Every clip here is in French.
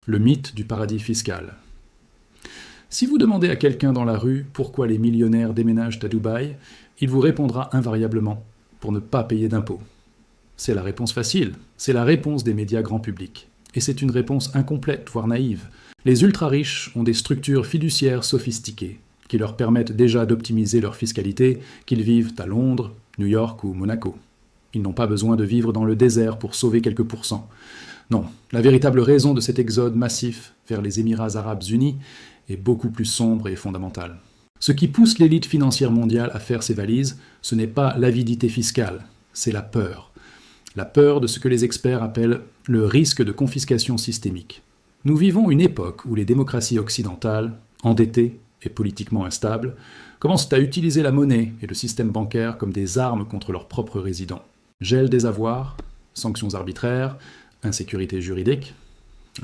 le mythe du paradis fiscal. Si vous demandez à quelqu'un dans la rue pourquoi les millionnaires déménagent à Dubaï, il vous répondra invariablement « pour ne pas payer d'impôts ». C'est la réponse facile, c'est la réponse des médias grand public. Et c'est une réponse incomplète, voire naïve. Les ultra-riches ont des structures fiduciaires sophistiquées, qui leur permettent déjà d'optimiser leur fiscalité, qu'ils vivent à Londres, New York ou Monaco. Ils n'ont pas besoin de vivre dans le désert pour sauver quelques pourcents. Non, la véritable raison de cet exode massif vers les Émirats arabes unis est beaucoup plus sombre et fondamentale. Ce qui pousse l'élite financière mondiale à faire ses valises, ce n'est pas l'avidité fiscale, c'est la peur. La peur de ce que les experts appellent le risque de confiscation systémique. Nous vivons une époque où les démocraties occidentales, endettées et politiquement instables, commencent à utiliser la monnaie et le système bancaire comme des armes contre leurs propres résidents. Gel des avoirs, sanctions arbitraires, insécurité juridique.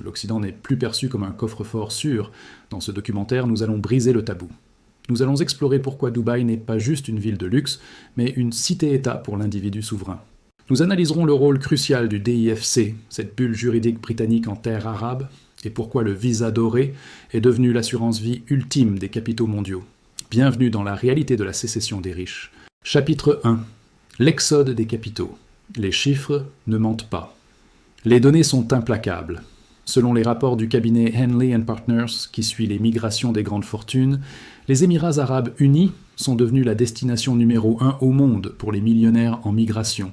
L'Occident n'est plus perçu comme un coffre-fort sûr. Dans ce documentaire, nous allons briser le tabou. Nous allons explorer pourquoi Dubaï n'est pas juste une ville de luxe, mais une cité-État pour l'individu souverain. Nous analyserons le rôle crucial du DIFC, cette bulle juridique britannique en terre arabe, et pourquoi le visa doré est devenu l'assurance-vie ultime des capitaux mondiaux. Bienvenue dans la réalité de la sécession des riches. Chapitre 1. L'exode des capitaux. Les chiffres ne mentent pas. Les données sont implacables. Selon les rapports du cabinet Henley & Partners, qui suit les migrations des grandes fortunes, les Émirats arabes unis sont devenus la destination numéro 1 au monde pour les millionnaires en migration,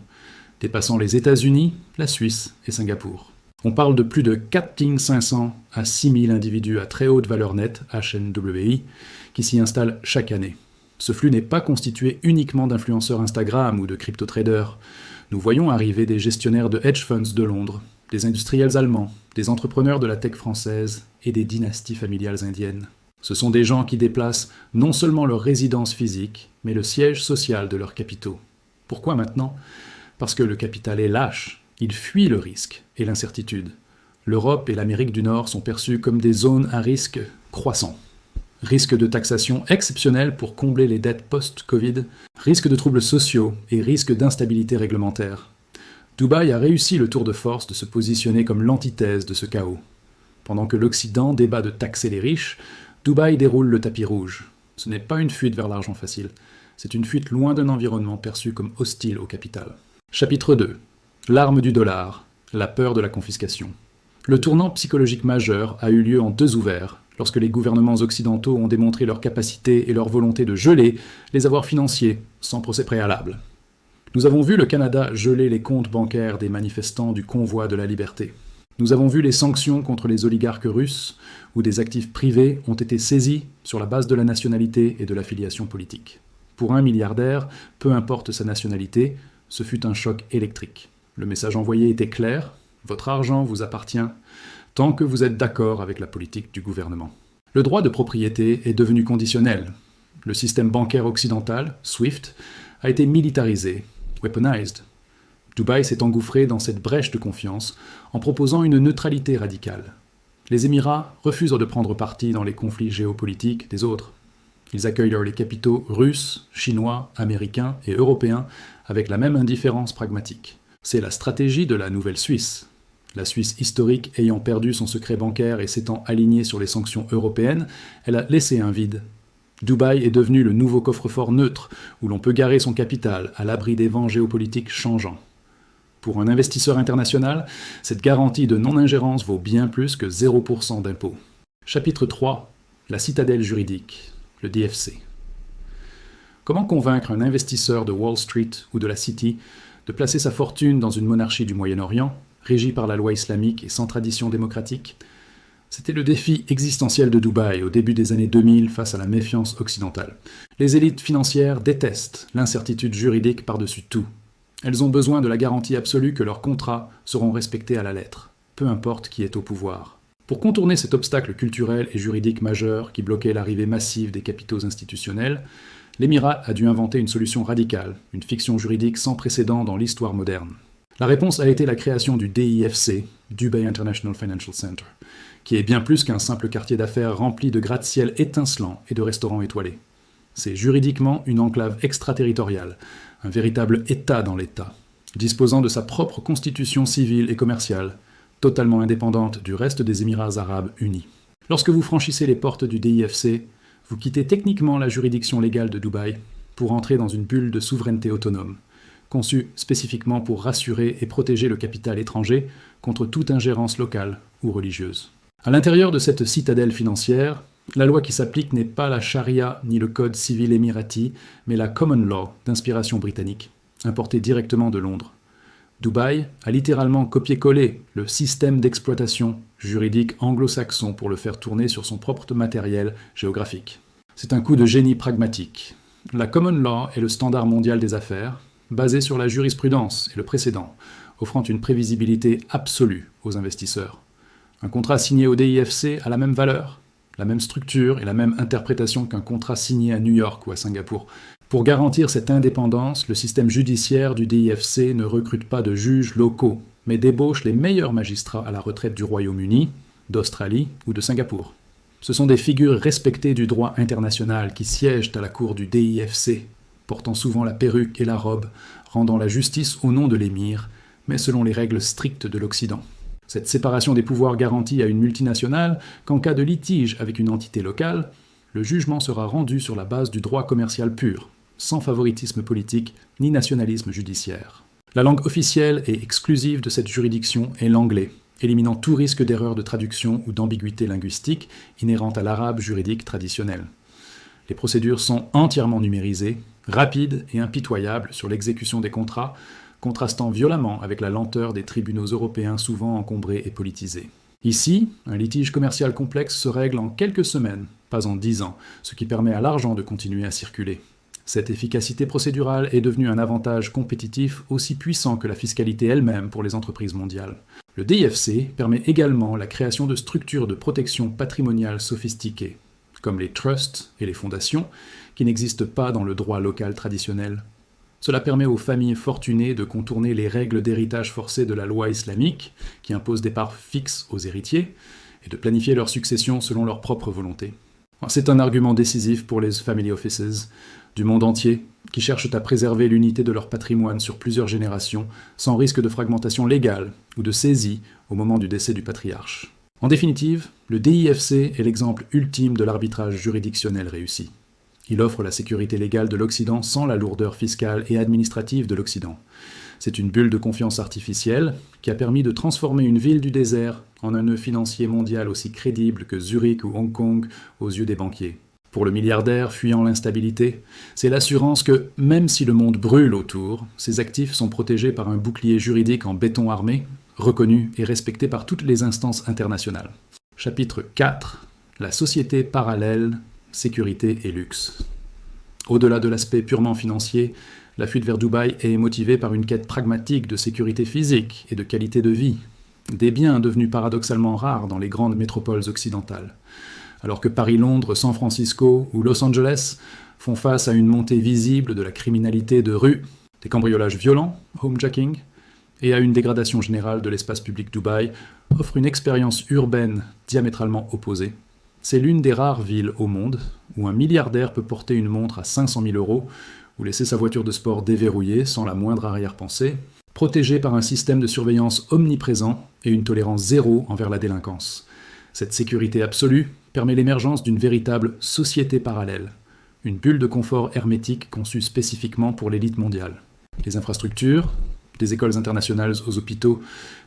dépassant les États-Unis, la Suisse et Singapour. On parle de plus de 4 500 à 6 000 individus à très haute valeur nette, HNWI, qui s'y installent chaque année. Ce flux n'est pas constitué uniquement d'influenceurs Instagram ou de crypto-traders. Nous voyons arriver des gestionnaires de hedge funds de Londres, des industriels allemands, des entrepreneurs de la tech française et des dynasties familiales indiennes. Ce sont des gens qui déplacent non seulement leur résidence physique, mais le siège social de leurs capitaux. Pourquoi maintenant ? Parce que le capital est lâche, il fuit le risque et l'incertitude. L'Europe et l'Amérique du Nord sont perçues comme des zones à risque croissant. Risque de taxation exceptionnelle pour combler les dettes post-Covid, risque de troubles sociaux et risque d'instabilité réglementaire. Dubaï a réussi le tour de force de se positionner comme l'antithèse de ce chaos. Pendant que l'Occident débat de taxer les riches, Dubaï déroule le tapis rouge. Ce n'est pas une fuite vers l'argent facile, c'est une fuite loin d'un environnement perçu comme hostile au capital. Chapitre 2. L'arme du dollar, la peur de la confiscation. Le tournant psychologique majeur a eu lieu en 2 ouverts, lorsque les gouvernements occidentaux ont démontré leur capacité et leur volonté de geler les avoirs financiers, sans procès préalable. Nous avons vu le Canada geler les comptes bancaires des manifestants du convoi de la liberté. Nous avons vu les sanctions contre les oligarques russes, où des actifs privés ont été saisis sur la base de la nationalité et de l'affiliation politique. Pour un milliardaire, peu importe sa nationalité, ce fut un choc électrique. Le message envoyé était clair, votre argent vous appartient, tant que vous êtes d'accord avec la politique du gouvernement. Le droit de propriété est devenu conditionnel. Le système bancaire occidental, SWIFT, a été militarisé, weaponized. Dubaï s'est engouffré dans cette brèche de confiance en proposant une neutralité radicale. Les Émirats refusent de prendre parti dans les conflits géopolitiques des autres. Ils accueillent les capitaux russes, chinois, américains et européens avec la même indifférence pragmatique. C'est la stratégie de la nouvelle Suisse. La Suisse historique ayant perdu son secret bancaire et s'étant alignée sur les sanctions européennes, elle a laissé un vide. Dubaï est devenu le nouveau coffre-fort neutre où l'on peut garer son capital à l'abri des vents géopolitiques changeants. Pour un investisseur international, cette garantie de non-ingérence vaut bien plus que 0% d'impôts. Chapitre 3. La citadelle juridique, le DFC. Comment convaincre un investisseur de Wall Street ou de la City de placer sa fortune dans une monarchie du Moyen-Orient, régie par la loi islamique et sans tradition démocratique? C'était le défi existentiel de Dubaï au début des années 2000 face à la méfiance occidentale. Les élites financières détestent l'incertitude juridique par-dessus tout. Elles ont besoin de la garantie absolue que leurs contrats seront respectés à la lettre, peu importe qui est au pouvoir. Pour contourner cet obstacle culturel et juridique majeur qui bloquait l'arrivée massive des capitaux institutionnels, l'Émirat a dû inventer une solution radicale, une fiction juridique sans précédent dans l'histoire moderne. La réponse a été la création du DIFC, Dubai International Financial Center, qui est bien plus qu'un simple quartier d'affaires rempli de gratte-ciel étincelants et de restaurants étoilés. C'est juridiquement une enclave extraterritoriale, un véritable État dans l'État, disposant de sa propre constitution civile et commerciale, totalement indépendante du reste des Émirats arabes unis. Lorsque vous franchissez les portes du DIFC, vous quittez techniquement la juridiction légale de Dubaï pour entrer dans une bulle de souveraineté autonome, conçue spécifiquement pour rassurer et protéger le capital étranger contre toute ingérence locale ou religieuse. À l'intérieur de cette citadelle financière, la loi qui s'applique n'est pas la charia ni le code civil émirati, mais la common law d'inspiration britannique, importée directement de Londres. Dubaï a littéralement copié-collé le système d'exploitation juridique anglo-saxon pour le faire tourner sur son propre matériel géographique. C'est un coup de génie pragmatique. La common law est le standard mondial des affaires, basé sur la jurisprudence et le précédent, offrant une prévisibilité absolue aux investisseurs. Un contrat signé au DIFC a la même valeur, la même structure et la même interprétation qu'un contrat signé à New York ou à Singapour. Pour garantir cette indépendance, le système judiciaire du DIFC ne recrute pas de juges locaux, mais débauche les meilleurs magistrats à la retraite du Royaume-Uni, d'Australie ou de Singapour. Ce sont des figures respectées du droit international qui siègent à la cour du DIFC, portant souvent la perruque et la robe, rendant la justice au nom de l'émir, mais selon les règles strictes de l'Occident. Cette séparation des pouvoirs garantit à une multinationale qu'en cas de litige avec une entité locale, le jugement sera rendu sur la base du droit commercial pur, sans favoritisme politique ni nationalisme judiciaire. La langue officielle et exclusive de cette juridiction est l'anglais, éliminant tout risque d'erreur de traduction ou d'ambiguïté linguistique inhérente à l'arabe juridique traditionnel. Les procédures sont entièrement numérisées, rapides et impitoyables sur l'exécution des contrats, contrastant violemment avec la lenteur des tribunaux européens souvent encombrés et politisés. Ici, un litige commercial complexe se règle en quelques semaines, pas en 10 ans, ce qui permet à l'argent de continuer à circuler. Cette efficacité procédurale est devenue un avantage compétitif aussi puissant que la fiscalité elle-même pour les entreprises mondiales. Le DIFC permet également la création de structures de protection patrimoniale sophistiquées, comme les trusts et les fondations, qui n'existent pas dans le droit local traditionnel. Cela permet aux familles fortunées de contourner les règles d'héritage forcé de la loi islamique, qui impose des parts fixes aux héritiers, et de planifier leur succession selon leur propre volonté. C'est un argument décisif pour les family offices du monde entier, qui cherchent à préserver l'unité de leur patrimoine sur plusieurs générations, sans risque de fragmentation légale ou de saisie au moment du décès du patriarche. En définitive, le DIFC est l'exemple ultime de l'arbitrage juridictionnel réussi. Il offre la sécurité légale de l'Occident sans la lourdeur fiscale et administrative de l'Occident. C'est une bulle de confiance artificielle qui a permis de transformer une ville du désert en un nœud financier mondial aussi crédible que Zurich ou Hong Kong aux yeux des banquiers. Pour le milliardaire fuyant l'instabilité, c'est l'assurance que, même si le monde brûle autour, ses actifs sont protégés par un bouclier juridique en béton armé, reconnu et respecté par toutes les instances internationales. Chapitre 4. La société parallèle, sécurité et luxe. Au-delà de l'aspect purement financier, la fuite vers Dubaï est motivée par une quête pragmatique de sécurité physique et de qualité de vie, des biens devenus paradoxalement rares dans les grandes métropoles occidentales. Alors que Paris, Londres, San Francisco ou Los Angeles font face à une montée visible de la criminalité de rue, des cambriolages violents, homejacking, et à une dégradation générale de l'espace public, Dubaï offre une expérience urbaine diamétralement opposée. C'est l'une des rares villes au monde où un milliardaire peut porter une montre à 500 000 € ou laisser sa voiture de sport déverrouillée sans la moindre arrière-pensée, protégé par un système de surveillance omniprésent et une tolérance zéro envers la délinquance. Cette sécurité absolue permet l'émergence d'une véritable société parallèle, une bulle de confort hermétique conçue spécifiquement pour l'élite mondiale. Les infrastructures, des écoles internationales aux hôpitaux,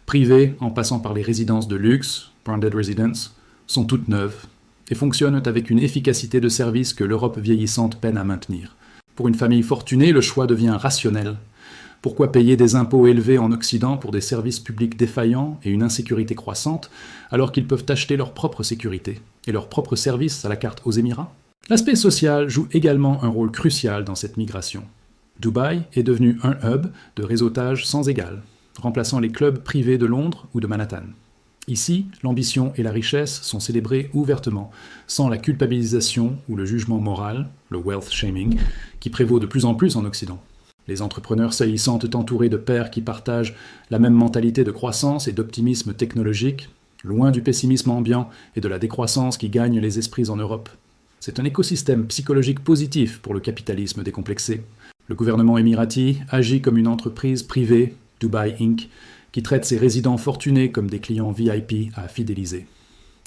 privés en passant par les résidences de luxe, branded residence, sont toutes neuves et fonctionnent avec une efficacité de service que l'Europe vieillissante peine à maintenir. Pour une famille fortunée, le choix devient rationnel. Pourquoi payer des impôts élevés en Occident pour des services publics défaillants et une insécurité croissante, alors qu'ils peuvent acheter leur propre sécurité et leurs propres services à la carte aux Émirats? L'aspect social joue également un rôle crucial dans cette migration. Dubaï est devenu un hub de réseautage sans égal, remplaçant les clubs privés de Londres ou de Manhattan. Ici, l'ambition et la richesse sont célébrées ouvertement, sans la culpabilisation ou le jugement moral, le wealth shaming, qui prévaut de plus en plus en Occident. Les entrepreneurs saillissants entourés de pairs qui partagent la même mentalité de croissance et d'optimisme technologique, loin du pessimisme ambiant et de la décroissance qui gagne les esprits en Europe. C'est un écosystème psychologique positif pour le capitalisme décomplexé. Le gouvernement émirati agit comme une entreprise privée, Dubai Inc., qui traite ses résidents fortunés comme des clients VIP à fidéliser.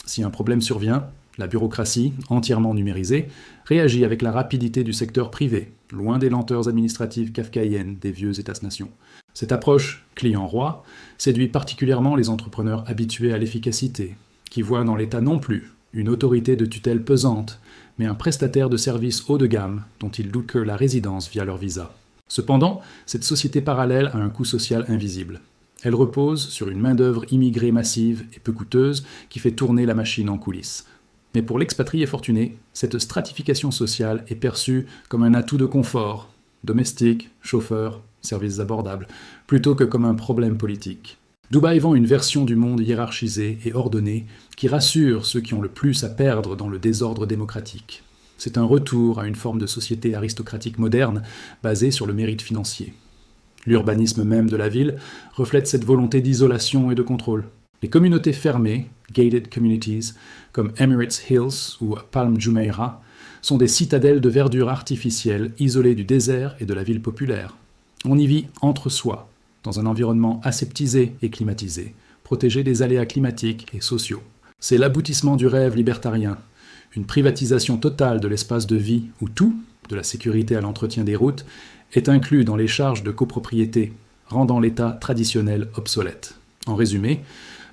Si un problème survient, la bureaucratie, entièrement numérisée, réagit avec la rapidité du secteur privé, loin des lenteurs administratives kafkaïennes des vieux États-nations. Cette approche client-roi séduit particulièrement les entrepreneurs habitués à l'efficacité, qui voient dans l'État non plus une autorité de tutelle pesante, mais un prestataire de services haut de gamme dont ils doutent que la résidence via leur visa. Cependant, cette société parallèle a un coût social invisible. Elle repose sur une main-d'œuvre immigrée massive et peu coûteuse qui fait tourner la machine en coulisses. Mais pour l'expatrié fortuné, cette stratification sociale est perçue comme un atout de confort, domestique, chauffeur, services abordables, plutôt que comme un problème politique. Dubaï vend une version du monde hiérarchisée et ordonnée qui rassure ceux qui ont le plus à perdre dans le désordre démocratique. C'est un retour à une forme de société aristocratique moderne basée sur le mérite financier. L'urbanisme même de la ville reflète cette volonté d'isolation et de contrôle. Les communautés fermées, gated communities, comme Emirates Hills ou Palm Jumeirah, sont des citadelles de verdure artificielle isolées du désert et de la ville populaire. On y vit entre soi, dans un environnement aseptisé et climatisé, protégé des aléas climatiques et sociaux. C'est l'aboutissement du rêve libertarien, une privatisation totale de l'espace de vie où tout, de la sécurité à l'entretien des routes, est inclus dans les charges de copropriété, rendant l'État traditionnel obsolète. En résumé,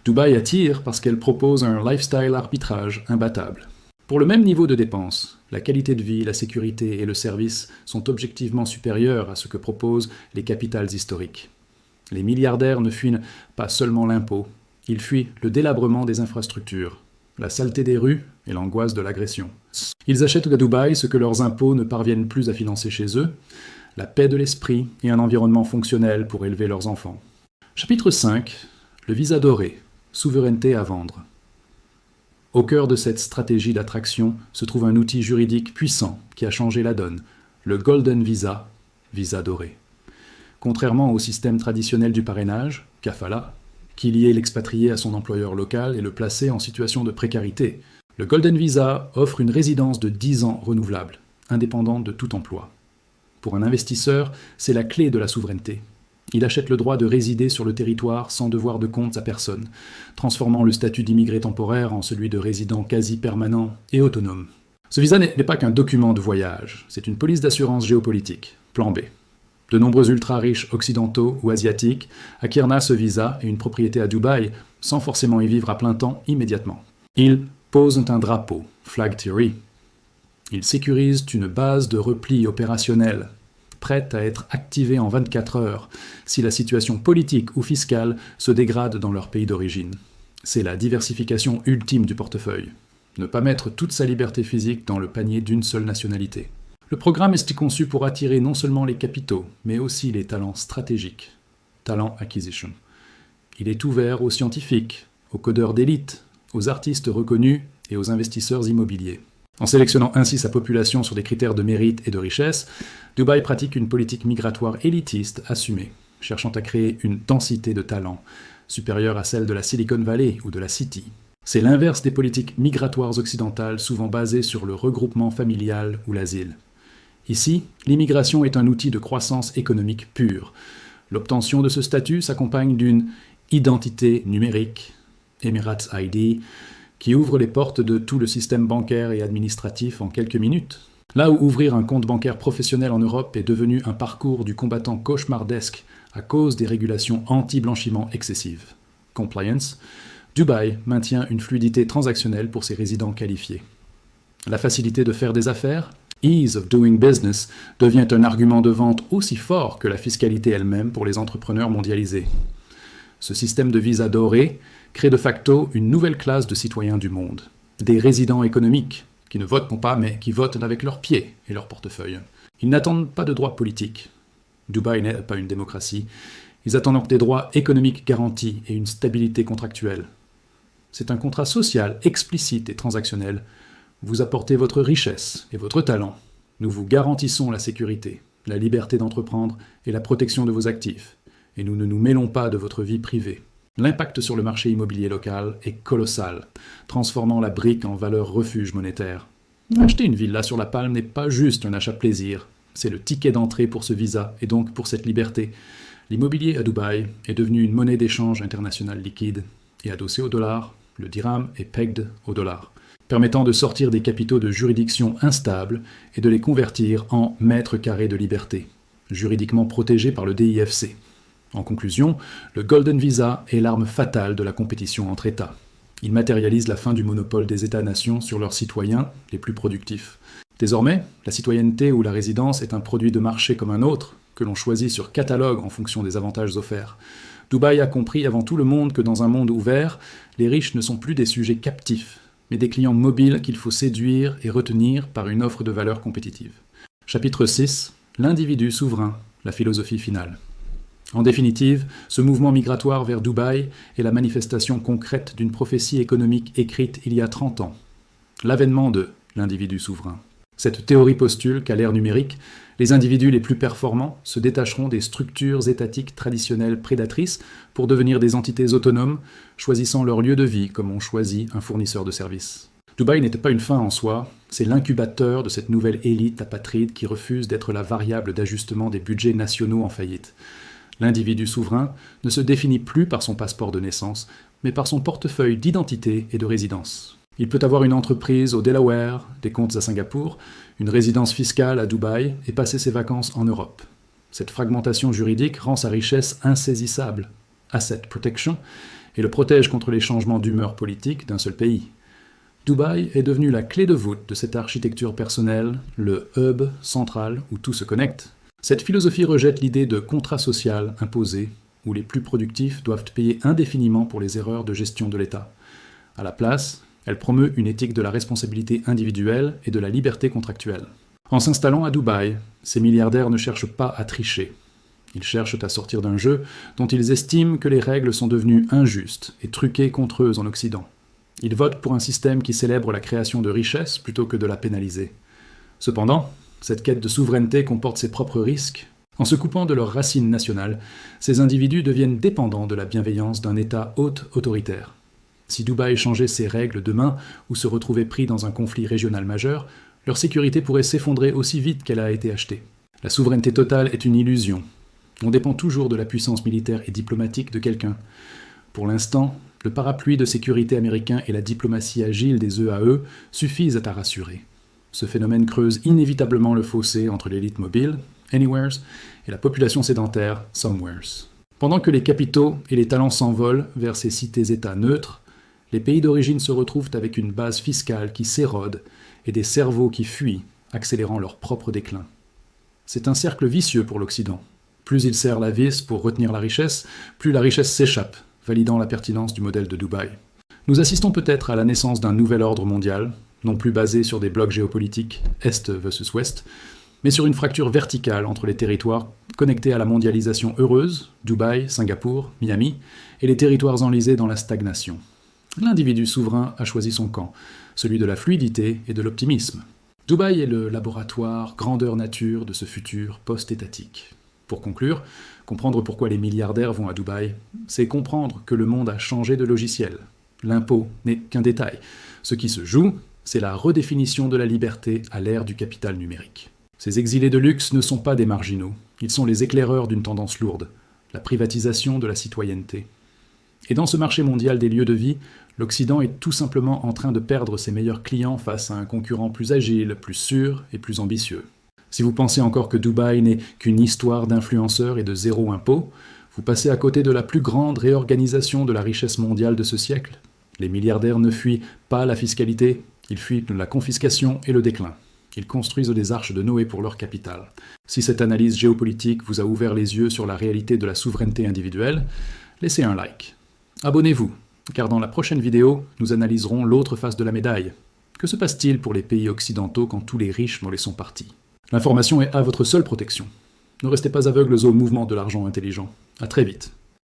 Dubaï attire parce qu'elle propose un lifestyle arbitrage imbattable. Pour le même niveau de dépenses, la qualité de vie, la sécurité et le service sont objectivement supérieurs à ce que proposent les capitales historiques. Les milliardaires ne fuient pas seulement l'impôt, ils fuient le délabrement des infrastructures, la saleté des rues et l'angoisse de l'agression. Ils achètent à Dubaï ce que leurs impôts ne parviennent plus à financer chez eux, la paix de l'esprit et un environnement fonctionnel pour élever leurs enfants. Chapitre 5. Le visa doré. Souveraineté à vendre. Au cœur de cette stratégie d'attraction se trouve un outil juridique puissant qui a changé la donne, le Golden Visa, visa doré. Contrairement au système traditionnel du parrainage, kafala, qui liait l'expatrié à son employeur local et le plaçait en situation de précarité, le Golden Visa offre une résidence de 10 ans renouvelable, indépendante de tout emploi. Pour un investisseur, c'est la clé de la souveraineté. Il achète le droit de résider sur le territoire sans devoir de comptes à personne, transformant le statut d'immigré temporaire en celui de résident quasi permanent et autonome. Ce visa n'est pas qu'un document de voyage, c'est une police d'assurance géopolitique, plan B. De nombreux ultra-riches occidentaux ou asiatiques acquièrent ce visa et une propriété à Dubaï sans forcément y vivre à plein temps immédiatement. Ils posent un drapeau, flag theory. Ils sécurisent une base de repli opérationnel, prête à être activée en 24 heures si la situation politique ou fiscale se dégrade dans leur pays d'origine. C'est la diversification ultime du portefeuille. Ne pas mettre toute sa liberté physique dans le panier d'une seule nationalité. Le programme est conçu pour attirer non seulement les capitaux, mais aussi les talents stratégiques. Talent acquisition. Il est ouvert aux scientifiques, aux codeurs d'élite, aux artistes reconnus et aux investisseurs immobiliers. En sélectionnant ainsi sa population sur des critères de mérite et de richesse, Dubaï pratique une politique migratoire élitiste assumée, cherchant à créer une densité de talents supérieure à celle de la Silicon Valley ou de la City. C'est l'inverse des politiques migratoires occidentales souvent basées sur le regroupement familial ou l'asile. Ici, l'immigration est un outil de croissance économique pure. L'obtention de ce statut s'accompagne d'une identité numérique, Emirates ID, qui ouvre les portes de tout le système bancaire et administratif en quelques minutes. Là où ouvrir un compte bancaire professionnel en Europe est devenu un parcours du combattant cauchemardesque à cause des régulations anti-blanchiment excessives. Compliance, Dubaï maintient une fluidité transactionnelle pour ses résidents qualifiés. La facilité de faire des affaires, ease of doing business, devient un argument de vente aussi fort que la fiscalité elle-même pour les entrepreneurs mondialisés. Ce système de visa doré crée de facto une nouvelle classe de citoyens du monde, des résidents économiques, qui ne votent pas mais qui votent avec leurs pieds et leur portefeuille. Ils n'attendent pas de droits politiques. Dubaï n'est pas une démocratie. Ils attendent donc des droits économiques garantis et une stabilité contractuelle. C'est un contrat social explicite et transactionnel. Vous apportez votre richesse et votre talent. Nous vous garantissons la sécurité, la liberté d'entreprendre et la protection de vos actifs. Et nous ne nous mêlons pas de votre vie privée. L'impact sur le marché immobilier local est colossal, transformant la brique en valeur refuge monétaire. Acheter une villa sur la Palme n'est pas juste un achat plaisir, c'est le ticket d'entrée pour ce visa et donc pour cette liberté. L'immobilier à Dubaï est devenu une monnaie d'échange internationale liquide et adossé au dollar, le dirham est pegged au dollar, permettant de sortir des capitaux de juridiction instables et de les convertir en mètres carrés de liberté, juridiquement protégés par le DIFC. En conclusion, le Golden Visa est l'arme fatale de la compétition entre États. Il matérialise la fin du monopole des États-nations sur leurs citoyens les plus productifs. Désormais, la citoyenneté ou la résidence est un produit de marché comme un autre, que l'on choisit sur catalogue en fonction des avantages offerts. Dubaï a compris avant tout le monde que dans un monde ouvert, les riches ne sont plus des sujets captifs, mais des clients mobiles qu'il faut séduire et retenir par une offre de valeur compétitive. Chapitre 6. L'individu souverain, la philosophie finale. En définitive, ce mouvement migratoire vers Dubaï est la manifestation concrète d'une prophétie économique écrite il y a 30 ans. L'avènement de l'individu souverain. Cette théorie postule qu'à l'ère numérique, les individus les plus performants se détacheront des structures étatiques traditionnelles prédatrices pour devenir des entités autonomes, choisissant leur lieu de vie comme on choisit un fournisseur de services. Dubaï n'était pas une fin en soi, c'est l'incubateur de cette nouvelle élite apatride qui refuse d'être la variable d'ajustement des budgets nationaux en faillite. L'individu souverain ne se définit plus par son passeport de naissance, mais par son portefeuille d'identité et de résidence. Il peut avoir une entreprise au Delaware, des comptes à Singapour, une résidence fiscale à Dubaï et passer ses vacances en Europe. Cette fragmentation juridique rend sa richesse insaisissable, asset protection, et le protège contre les changements d'humeur politique d'un seul pays. Dubaï est devenu la clé de voûte de cette architecture personnelle, le hub central où tout se connecte. Cette philosophie rejette l'idée de contrat social imposé, où les plus productifs doivent payer indéfiniment pour les erreurs de gestion de l'État. À la place, elle promeut une éthique de la responsabilité individuelle et de la liberté contractuelle. En s'installant à Dubaï, ces milliardaires ne cherchent pas à tricher. Ils cherchent à sortir d'un jeu dont ils estiment que les règles sont devenues injustes et truquées contre eux en Occident. Ils votent pour un système qui célèbre la création de richesses plutôt que de la pénaliser. Cependant, cette quête de souveraineté comporte ses propres risques. En se coupant de leurs racines nationales, ces individus deviennent dépendants de la bienveillance d'un État haute autoritaire. Si Dubaï changeait ses règles demain ou se retrouvait pris dans un conflit régional majeur, leur sécurité pourrait s'effondrer aussi vite qu'elle a été achetée. La souveraineté totale est une illusion. On dépend toujours de la puissance militaire et diplomatique de quelqu'un. Pour l'instant, le parapluie de sécurité américain et la diplomatie agile des EAE suffisent à rassurer. Ce phénomène creuse inévitablement le fossé entre l'élite mobile, anywheres, et la population sédentaire, somewheres. Pendant que les capitaux et les talents s'envolent vers ces cités-États neutres, les pays d'origine se retrouvent avec une base fiscale qui s'érode et des cerveaux qui fuient, accélérant leur propre déclin. C'est un cercle vicieux pour l'Occident. Plus il serre la vis pour retenir la richesse, plus la richesse s'échappe, validant la pertinence du modèle de Dubaï. Nous assistons peut-être à la naissance d'un nouvel ordre mondial, non plus basé sur des blocs géopolitiques, Est versus Ouest, mais sur une fracture verticale entre les territoires connectés à la mondialisation heureuse, Dubaï, Singapour, Miami, et les territoires enlisés dans la stagnation. L'individu souverain a choisi son camp, celui de la fluidité et de l'optimisme. Dubaï est le laboratoire grandeur nature de ce futur post-étatique. Pour conclure, comprendre pourquoi les milliardaires vont à Dubaï, c'est comprendre que le monde a changé de logiciel. L'impôt n'est qu'un détail. Ce qui se joue, c'est la redéfinition de la liberté à l'ère du capital numérique. Ces exilés de luxe ne sont pas des marginaux, ils sont les éclaireurs d'une tendance lourde, la privatisation de la citoyenneté. Et dans ce marché mondial des lieux de vie, l'Occident est tout simplement en train de perdre ses meilleurs clients face à un concurrent plus agile, plus sûr et plus ambitieux. Si vous pensez encore que Dubaï n'est qu'une histoire d'influenceurs et de zéro impôt, vous passez à côté de la plus grande réorganisation de la richesse mondiale de ce siècle. Les milliardaires ne fuient pas la fiscalité, ils fuient la confiscation et le déclin. Ils construisent des arches de Noé pour leur capital. Si cette analyse géopolitique vous a ouvert les yeux sur la réalité de la souveraineté individuelle, laissez un like. Abonnez-vous, car dans la prochaine vidéo, nous analyserons l'autre face de la médaille. Que se passe-t-il pour les pays occidentaux quand tous les riches m'en laissent partis ? L'information est à votre seule protection. Ne restez pas aveugles au mouvement de l'argent intelligent. À très vite.